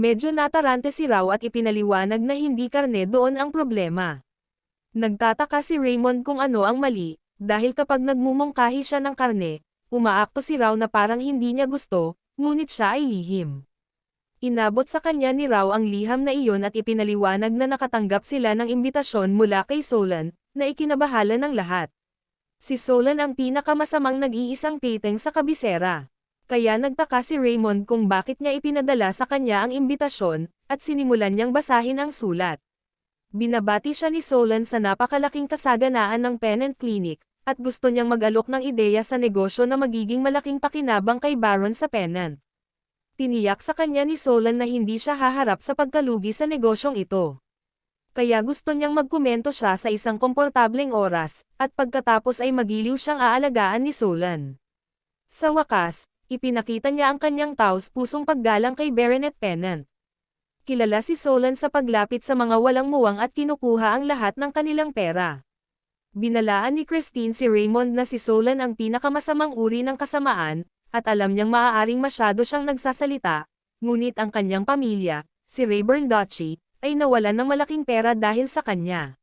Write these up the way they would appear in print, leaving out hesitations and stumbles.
Medyo natarante si Rao at ipinaliwanag na hindi karne doon ang problema. Nagtataka si Raymond kung ano ang mali, dahil kapag nagmumungkahi siya ng karne, umaakto si Rao na parang hindi niya gusto, ngunit siya ay lihim. Inabot sa kanya ni Rao ang liham na iyon at ipinaliwanag na nakatanggap sila ng imbitasyon mula kay Solan, na ikinabahala ng lahat. Si Solan ang pinakamasamang nag-iisang piteng sa kabisera. Kaya nagtaka si Raymond kung bakit niya ipinadala sa kanya ang imbitasyon, at sinimulan niyang basahin ang sulat. Binabati siya ni Solan sa napakalaking kasaganaan ng Pennant Clinic, at gusto niyang mag-alok ng ideya sa negosyo na magiging malaking pakinabang kay Baron sa Pennant. Tiniyak sa kanya ni Solan na hindi siya haharap sa pagkalugi sa negosyong ito. Kaya gusto niyang magkomento siya sa isang komportableng oras, at pagkatapos ay magiliw siyang aalagaan ni Solan. Sa wakas, ipinakita niya ang kanyang taos-pusong paggalang kay Baronet Pennant. Kilala si Solan sa paglapit sa mga walang muwang at kinukuha ang lahat ng kanilang pera. Binalaan ni Christine si Raymond na si Solan ang pinakamasamang uri ng kasamaan, at alam niyang maaaring masyado siyang nagsasalita, ngunit ang kanyang pamilya, si Rayburn Duchy, ay nawalan ng malaking pera dahil sa kanya.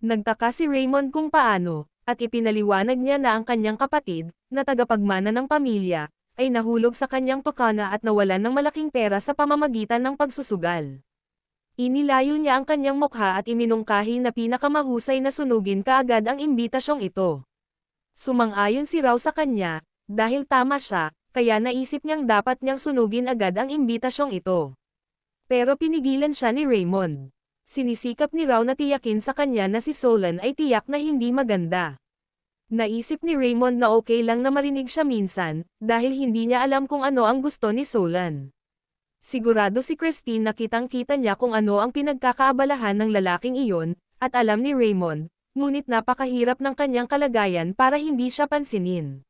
Nagtaka si Raymond kung paano, at ipinaliwanag niya na ang kanyang kapatid, na tagapagmana ng pamilya, ay nahulog sa kanyang tukana at nawalan ng malaking pera sa pamamagitan ng pagsusugal. Inilayo niya ang kanyang mukha at iminungkahi na pinakamahusay na sunugin kaagad ang imbitasyong ito. Sumang-ayon si Rao sa kanya, dahil tama siya, kaya naisip niyang dapat niyang sunugin agad ang imbitasyong ito. Pero pinigilan siya ni Raymond. Sinisikap ni Rao na tiyakin sa kanya na si Solan ay tiyak na hindi maganda. Naisip ni Raymond na okay lang na marinig siya minsan, dahil hindi niya alam kung ano ang gusto ni Solan. Sigurado si Christine na kitang-kita niya kung ano ang pinagkakaabalahan ng lalaking iyon, at alam ni Raymond, ngunit napakahirap ng kanyang kalagayan para hindi siya pansinin.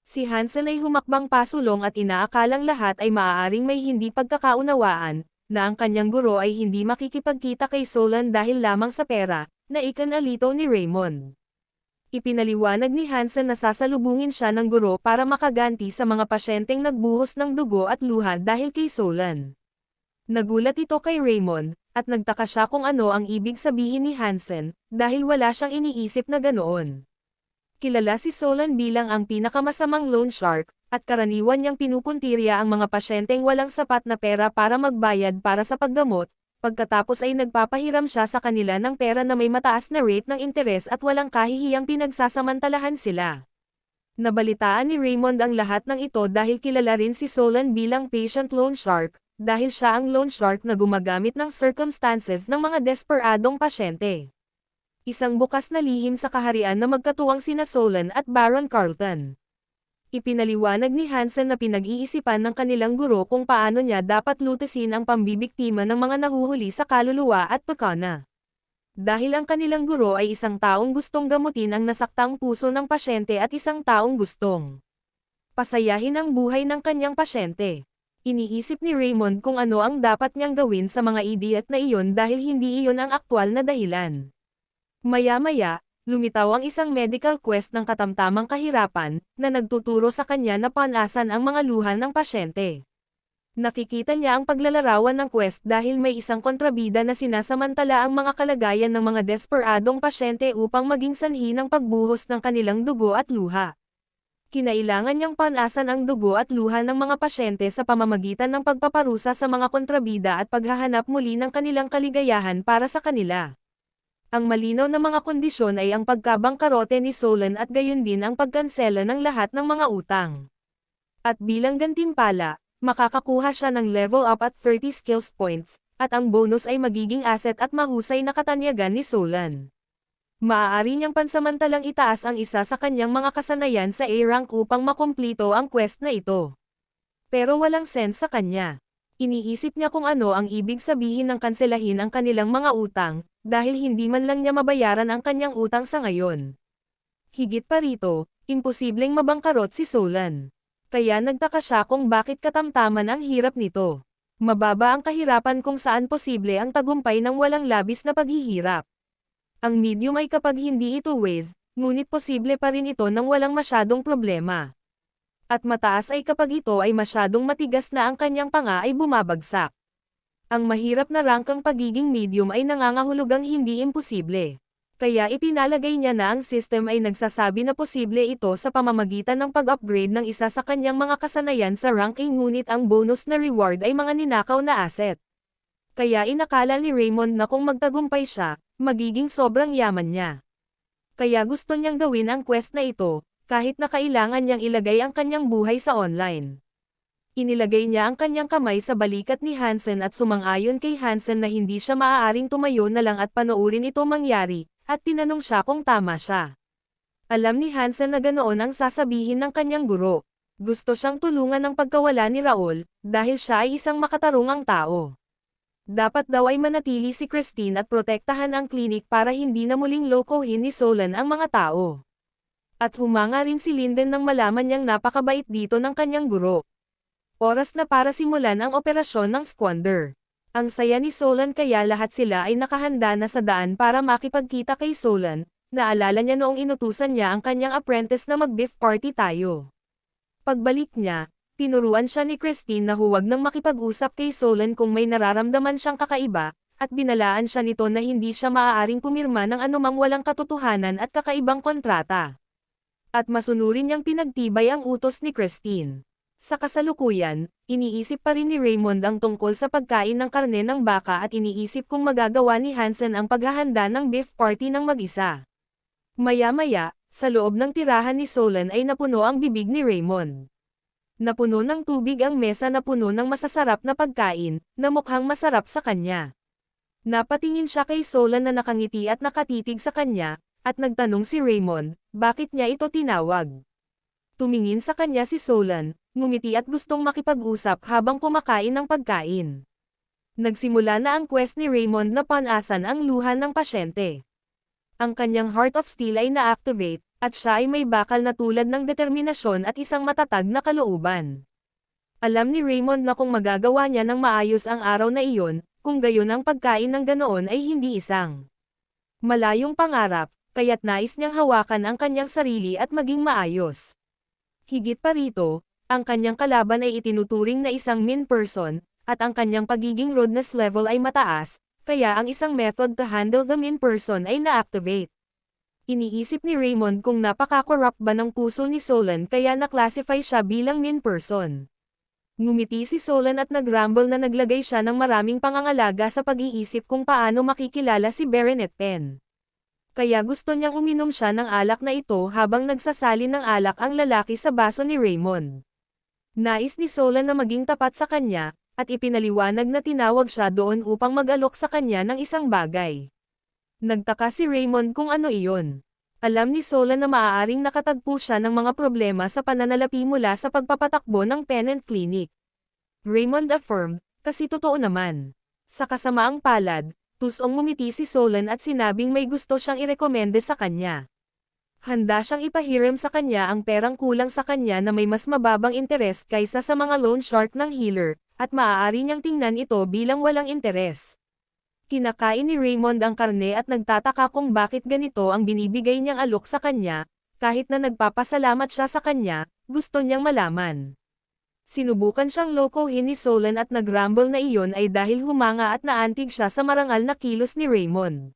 Si Hansel ay humakbang pasulong at inaakalang lahat ay maaaring may hindi pagkakaunawaan, na ang kanyang guro ay hindi makikipagkita kay Solan dahil lamang sa pera, na ikanalito ni Raymond. Ipinaliwanag ni Hansen na sasalubungin siya ng guro para makaganti sa mga pasyenteng nagbuhos ng dugo at luha dahil kay Solan. Nagulat ito kay Raymond, at nagtaka siya kung ano ang ibig sabihin ni Hansen, dahil wala siyang iniisip na ganoon. Kilala si Solan bilang ang pinakamasamang loan shark, at karaniwan niyang pinupuntirya ang mga pasyenteng walang sapat na pera para magbayad para sa paggamot, pagkatapos ay nagpapahiram siya sa kanila ng pera na may mataas na rate ng interes at walang kahihiyang pinagsasamantalahan sila. Nabalitaan ni Raymond ang lahat ng ito dahil kilala rin si Solan bilang patient loan shark, dahil siya ang loan shark na gumagamit ng circumstances ng mga desperadong pasyente. Isang bukas na lihim sa kaharian na magkatuwang sina Solan at Baron Carlton. Ipinaliwanag ni Hansen na pinag-iisipan ng kanilang guro kung paano niya dapat lutasin ang pambibiktima ng mga nahuhuli sa kaluluwa at pekana. Dahil ang kanilang guro ay isang taong gustong gamutin ang nasaktang puso ng pasyente at isang taong gustong pasayahin ang buhay ng kanyang pasyente. Iniisip ni Raymond kung ano ang dapat niyang gawin sa mga idiot na iyon dahil hindi iyon ang aktwal na dahilan. Maya-maya, lumitaw ang isang medical quest ng katamtamang kahirapan, na nagtuturo sa kanya na panasan ang mga luha ng pasyente. Nakikita niya ang paglalarawan ng quest dahil may isang kontrabida na sinasamantala ang mga kalagayan ng mga desperadong pasyente upang maging sanhi ng pagbuhos ng kanilang dugo at luha. Kinailangan niyang panasan ang dugo at luha ng mga pasyente sa pamamagitan ng pagpaparusa sa mga kontrabida at paghahanap muli ng kanilang kaligayahan para sa kanila. Ang malinaw na mga kondisyon ay ang pagkabangkarote ni Solan at gayon din ang pagkansela ng lahat ng mga utang. At bilang gantimpala, makakakuha siya ng level up at 30 skills points, at ang bonus ay magiging asset at mahusay na katanyagan ni Solan. Maaari niyang pansamantalang itaas ang isa sa kanyang mga kasanayan sa A-rank upang makumplito ang quest na ito. Pero walang sense sa kanya. Iniisip niya kung ano ang ibig sabihin ng kanselahin ang kanilang mga utang, dahil hindi man lang niya mabayaran ang kanyang utang sa ngayon. Higit pa rito, imposibleng mabangkarot si Solan. Kaya nagtaka siya kung bakit katamtaman ang hirap nito. Mababa ang kahirapan kung saan posible ang tagumpay ng walang labis na paghihirap. Ang medium ay kapag hindi ito ways, ngunit posible pa rin ito nang walang masyadong problema. At mataas ay kapag ito ay masyadong matigas na ang kanyang panga ay bumabagsak. Ang mahirap na rangkang pagiging medium ay nangangahulugang hindi imposible. Kaya ipinalagay niya na ang system ay nagsasabi na posible ito sa pamamagitan ng pag-upgrade ng isa sa kanyang mga kasanayan sa ranking, ngunit ang bonus na reward ay mga ninakaw na asset. Kaya inakala ni Raymond na kung magtagumpay siya, magiging sobrang yaman niya. Kaya gusto niyang gawin ang quest na ito, kahit na kailangan niyang ilagay ang kanyang buhay sa online. Inilagay niya ang kanyang kamay sa balikat ni Hansen at sumang-ayon kay Hansen na hindi siya maaaring tumayo na lang at panoorin ito mangyari, at tinanong siya kung tama siya. Alam ni Hansen na ganoon ang sasabihin ng kanyang guro. Gusto siyang tulungan ng pagkawala ni Raul, dahil siya ay isang makatarungang tao. Dapat daw ay manatili si Christine at protektahan ang klinik para hindi na muling lokohin ni Solan ang mga tao. At humanga rin si Linden nang malaman niyang napakabait dito ng kanyang guro. Oras na para simulan ang operasyon ng Squander. Ang saya ni Solan kaya lahat sila ay nakahanda na sa daan para makipagkita kay Solan. Naalala niya noong inutusan niya ang kanyang apprentice na mag-beef party tayo. Pagbalik niya, tinuruan siya ni Christine na huwag nang makipag-usap kay Solan kung may nararamdaman siyang kakaiba, at binalaan siya nito na hindi siya maaaring pumirma ng anumang walang katotohanan at kakaibang kontrata. At masunurin niyang pinagtibay ang utos ni Christine. Sa kasalukuyan, iniisip pa rin ni Raymond ang tungkol sa pagkain ng karne ng baka at iniisip kung magagawa ni Hansen ang paghahanda ng beef party ng mag-isa. Maya-maya, sa loob ng tirahan ni Solan ay napuno ang bibig ni Raymond. Napuno ng tubig ang mesa na puno ng masasarap na pagkain, na mukhang masarap sa kanya. Napatingin siya kay Solan na nakangiti at nakatitig sa kanya, at nagtanong si Raymond, bakit niya ito tinawag? Tumingin sa kanya si Solan, ngumiti at gustong makipag-usap habang kumakain ng pagkain. Nagsimula na ang quest ni Raymond na panasan ang luha ng pasyente. Ang kanyang Heart of Steel ay na-activate, at siya ay may bakal na tulad ng determinasyon at isang matatag na kalooban. Alam ni Raymond na kung magagawa niya ng maayos ang araw na iyon, kung gayon ang pagkain ng ganoon ay hindi isang malayong pangarap, kaya't nais niyang hawakan ang kanyang sarili at maging maayos. Higit pa rito, ang kanyang kalaban ay itinuturing na isang mean person, at ang kanyang pagiging rudeness level ay mataas, kaya ang isang method to handle the mean person ay na-activate. Iniisip ni Raymond kung napaka-corrupt ba ng puso ni Solan kaya na-classify siya bilang mean person. Ngumiti si Solan at nag-rumble na naglagay siya ng maraming pangangalaga sa pag-iisip kung paano makikilala si Baronet Penn. Kaya gusto niyang uminom siya ng alak na ito habang nagsasalin ng alak ang lalaki sa baso ni Raymond. Nais ni Solan na maging tapat sa kanya, at ipinaliwanag na tinawag siya doon upang mag-alok sa kanya ng isang bagay. Nagtaka si Raymond kung ano iyon. Alam ni Solan na maaaring nakatagpo siya ng mga problema sa pananalapi mula sa pagpapatakbo ng Pennant Clinic. Raymond affirmed, kasi totoo naman. Sa kasamaang palad, tusong ngumiti si Solan at sinabing may gusto siyang irekomende sa kanya. Handa siyang ipahiram sa kanya ang perang kulang sa kanya na may mas mababang interes kaysa sa mga loan shark ng healer, at maaari niyang tingnan ito bilang walang interes. Kinakain ni Raymond ang karne at nagtataka kung bakit ganito ang binibigay niyang alok sa kanya, kahit na nagpapasalamat siya sa kanya, gusto niyang malaman. Sinubukan siyang lokohin ni Solan at nag-rumble na iyon ay dahil humanga at naantig siya sa marangal na kilos ni Raymond.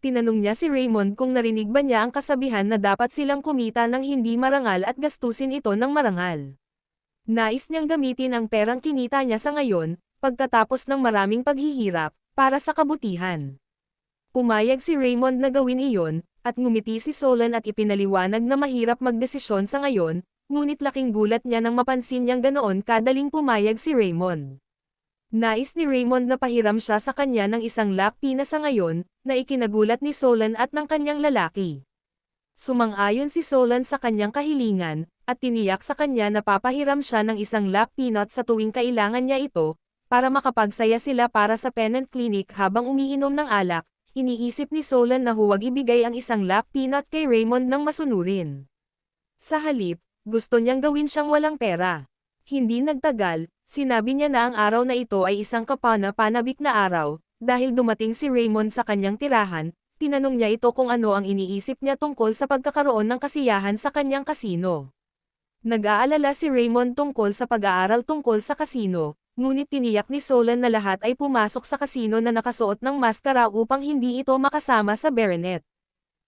Tinanong niya si Raymond kung narinig ba niya ang kasabihan na dapat silang kumita ng hindi marangal at gastusin ito ng marangal. Nais niyang gamitin ang perang kinita niya sa ngayon, pagkatapos ng maraming paghihirap, para sa kabutihan. Pumayag si Raymond na gawin iyon, at ngumiti si Solan at ipinaliwanag na mahirap magdesisyon sa ngayon, ngunit laking gulat niya nang mapansin niyang ganoon kadaling pumayag si Raymond. Nais ni Raymond na pahiram siya sa kanya ng isang lakpina sa ngayon, na ikinagulat ni Solan at ng kanyang lalaki. Sumang-ayon si Solan sa kanyang kahilingan, at tiniyak sa kanya na papahiram siya ng isang lakpinot sa tuwing kailangan niya ito, para makapagsaya sila para sa Pennant Clinic habang umiinom ng alak. Iniisip ni Solan na huwag ibigay ang isang lakpinot kay Raymond nang masunurin. Sa halip, gusto niyang gawin siyang walang pera. Hindi nagtagal, sinabi niya na ang araw na ito ay isang kapana-panabik na araw, dahil dumating si Raymond sa kanyang tirahan. Tinanong niya ito kung ano ang iniisip niya tungkol sa pagkakaroon ng kasiyahan sa kanyang kasino. Nag-aalala si Raymond tungkol sa pag-aaral tungkol sa kasino, ngunit tiniyak ni Solan na lahat ay pumasok sa kasino na nakasuot ng maskara upang hindi ito makasama sa Baronet.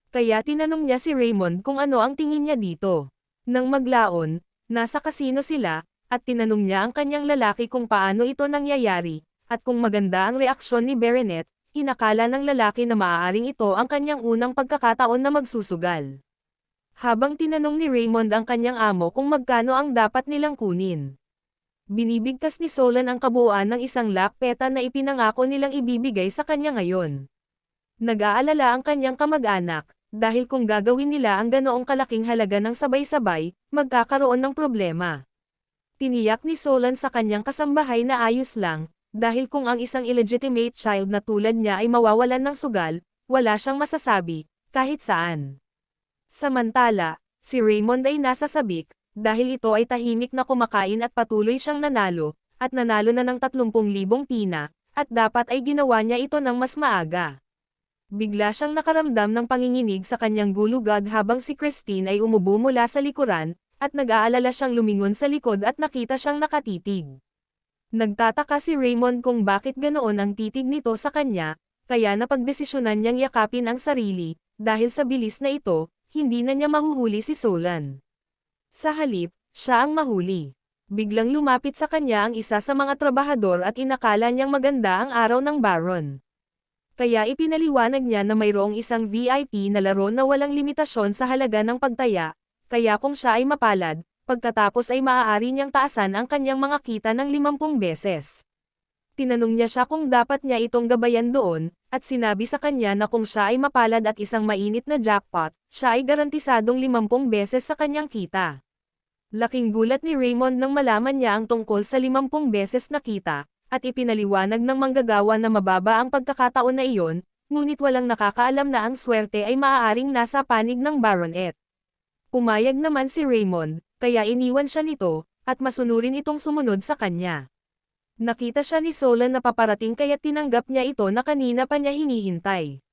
Kaya tinanong niya si Raymond kung ano ang tingin niya dito. Nang maglaon, nasa kasino sila, at tinanong niya ang kanyang lalaki kung paano ito nangyayari, at kung maganda ang reaksyon ni Baronet. Inakala ng lalaki na maaaring ito ang kanyang unang pagkakataon na magsusugal. Habang tinanong ni Raymond ang kanyang amo kung magkano ang dapat nilang kunin. Binibigkas ni Solan ang kabuuan ng 100,000 peta na ipinangako nilang ibibigay sa kanya ngayon. Nag-aalala ang kanyang kamag-anak, dahil kung gagawin nila ang ganoong kalaking halaga ng sabay-sabay, magkakaroon ng problema. Tiniyak ni Solan sa kanyang kasambahay na ayos lang, dahil kung ang isang illegitimate child na tulad niya ay mawawalan ng sugal, wala siyang masasabi, kahit saan. Samantala, si Raymond ay nasa sabik, dahil ito ay tahimik na kumakain at patuloy siyang nanalo, at nanalo na ng 30,000 pina, at dapat ay ginawa niya ito ng mas maaga. Bigla siyang nakaramdam ng panginginig sa kanyang gulugad habang si Christine ay umubo mula sa likuran, at nag-aalala siyang lumingon sa likod at nakita siyang nakatitig. Nagtataka si Raymond kung bakit ganoon ang titig nito sa kanya, kaya napagdesisyonan niyang yakapin ang sarili, dahil sa bilis na ito, hindi na niya mahuhuli si Solan. Sa halip, siya ang mahuli. Biglang lumapit sa kanya ang isa sa mga trabahador at inakala niyang maganda ang araw ng Baron. Kaya ipinaliwanag niya na mayroong isang VIP na laro na walang limitasyon sa halaga ng pagtaya, kaya kung siya ay mapalad, pagkatapos ay maaari niyang taasan ang kanyang mga kita ng 50 beses. Tinanong niya siya kung dapat niya itong gabayan doon, at sinabi sa kanya na kung siya ay mapalad at isang mainit na jackpot, siya ay garantisadong 50 beses sa kanyang kita. Laking gulat ni Raymond nang malaman niya ang tungkol sa 50 beses na kita, at ipinaliwanag ng manggagawa na mababa ang pagkakataon na iyon, ngunit walang nakakaalam na ang swerte ay maaaring nasa panig ng Baronet. Pumayag naman si Raymond, kaya iniwan siya nito, at masunurin itong sumunod sa kanya. Nakita siya ni Solan na paparating kaya tinanggap niya ito na kanina pa niya hinihintay.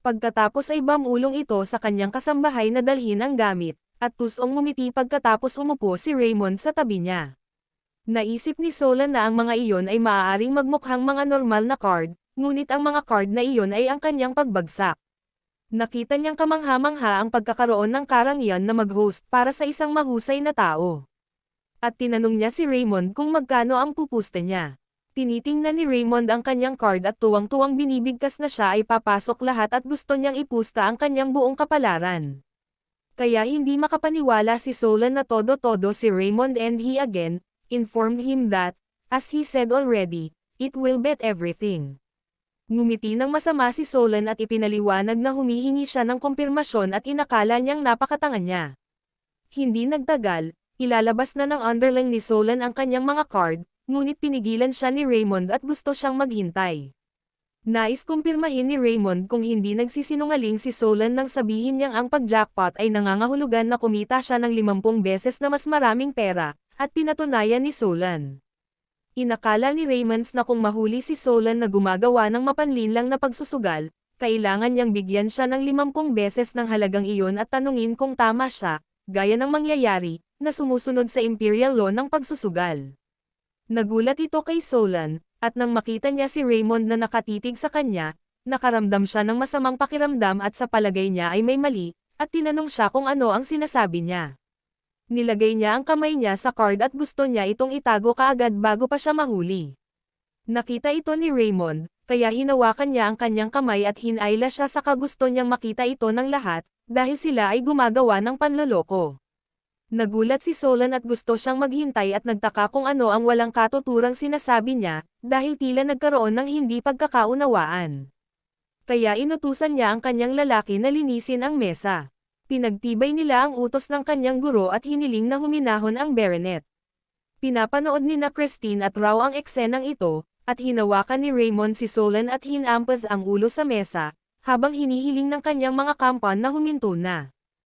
Pagkatapos ay bamulong ito sa kanyang kasambahay na dalhin ang gamit, at tusong ngumiti pagkatapos umupo si Raymond sa tabi niya. Naisip ni Solan na ang mga iyon ay maaaring magmukhang mga normal na card, ngunit ang mga card na iyon ay ang kanyang pagbagsak. Nakita niyang kamangha-mangha ang pagkakaroon ng karangyaan na mag-host para sa isang mahusay na tao. At tinanong niya si Raymond kung magkano ang pupusta niya. Tinitingnan ni Raymond ang kanyang card at tuwang-tuwang binibigkas na siya ay papasok lahat at gusto niyang ipusta ang kanyang buong kapalaran. Kaya hindi makapaniwala si Solan na todo-todo si Raymond and he again informed him that, as he said already, it will bet everything. Ngumiti ng masama si Solan at ipinaliwanag na humihingi siya ng kumpirmasyon at inakala niyang napakatanga niya. Hindi nagtagal, ilalabas na ng underling ni Solan ang kanyang mga card, ngunit pinigilan siya ni Raymond at gusto siyang maghintay. Nais kumpirmahin ni Raymond kung hindi nagsisinungaling si Solan nang sabihin niyang ang pag-jackpot ay nangangahulugan na kumita siya ng 50 beses na mas maraming pera, at pinatunayan ni Solan. Inakala ni Raymond na kung mahuli si Solan na gumagawa ng mapanlinlang na pagsusugal, kailangan niyang bigyan siya ng 50 beses ng halagang iyon at tanungin kung tama siya, gaya ng mangyayari, na sumusunod sa imperial law ng pagsusugal. Nagulat ito kay Solan, at nang makita niya si Raymond na nakatitig sa kanya, nakaramdam siya ng masamang pakiramdam at sa palagay niya ay may mali, at tinanong siya kung ano ang sinasabi niya. Nilagay niya ang kamay niya sa card at gusto niya itong itago kaagad bago pa siya mahuli. Nakita ito ni Raymond, kaya hinawakan niya ang kanyang kamay at hinayla siya sa kagusto niyang makita ito ng lahat, dahil sila ay gumagawa ng panloloko. Nagulat si Solan at gusto siyang maghintay at nagtaka kung ano ang walang katuturang sinasabi niya, dahil tila nagkaroon ng hindi pagkakaunawaan. Kaya inutusan niya ang kanyang lalaki na linisin ang mesa. Pinagtibay nila ang utos ng kanyang guro at hiniling na huminahon ang Baronet. Pinapanood ni na Christine at Rao ang eksenang ito, at hinawakan ni Raymond si Solan at hinampas ang ulo sa mesa, habang hinihiling ng kanyang mga kampan na huminto na.